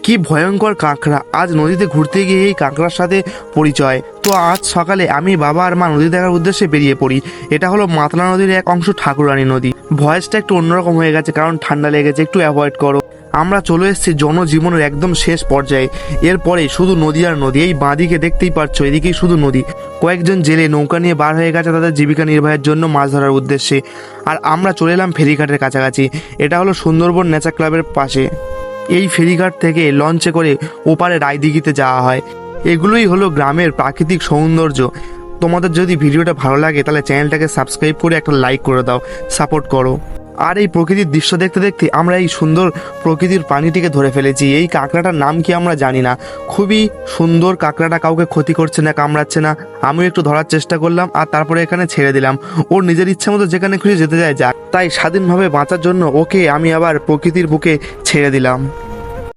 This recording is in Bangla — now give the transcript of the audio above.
কি ভয়ঙ্কর কাঁকড়া! আজ নদীতে ঘুরতে গিয়ে এই কাঁকড়ার সাথে পরিচয়। তো আজ সকালে আমি, বাবা আর মা নদী দেখার উদ্দেশ্যে বেরিয়ে পড়ি। এটা হলো মাতলা নদীর এক অংশ, ঠাকুরানী নদী। ভয়েসটা একটু অন্যরকম হয়ে গেছে কারণ ঠান্ডা লেগেছে, একটু অ্যাভয়েড করো। আমরা চলে এসেছি জনজীবনের একদম শেষ পর্যায়ে। এরপরে শুধু নদী আর নদী। এই বাঁদিকে দেখতেই পাচ্ছ, এদিকেই শুধু নদী। কয়েকজন জেলে নৌকা নিয়ে বার হয়ে গেছে তাদের জীবিকা নির্বাহের জন্য মাছ ধরার উদ্দেশ্যে। আর আমরা চলে এলাম ফেরিঘাটের কাছাকাছি। এটা হলো সুন্দরবন নেচার ক্লাবের পাশে। এই ফেরিঘাট থেকে লঞ্চে করে ওপারে রায়দিঘিতে যাওয়া হয়। এগুলোই হলো গ্রামের প্রাকৃতিক সৌন্দর্য। তোমাদের যদি ভিডিওটা ভালো লাগে তাহলে চ্যানেলটাকে সাবস্ক্রাইব করে একটা লাইক করে দাও, সাপোর্ট করো। আর এই প্রকৃতির দৃশ্য দেখতে দেখতে আমরা এই সুন্দর প্রকৃতির প্রাণীটিকে ধরে ফেলেছি। এই কাঁকড়াটার নাম কি আমরা জানি না। খুবই সুন্দর কাঁকড়াটা, কাউকে ক্ষতি করছে না, কামড়াচ্ছে না। আমিও একটু ধরার চেষ্টা করলাম আর তারপরে এখানে ছেড়ে দিলাম। ওর নিজের ইচ্ছা মতো যেখানে খুশি যেতে যায় যাক। তাই স্বাধীনভাবে বাঁচার জন্য ওকে আমি আবার প্রকৃতির বুকে ছেড়ে দিলাম।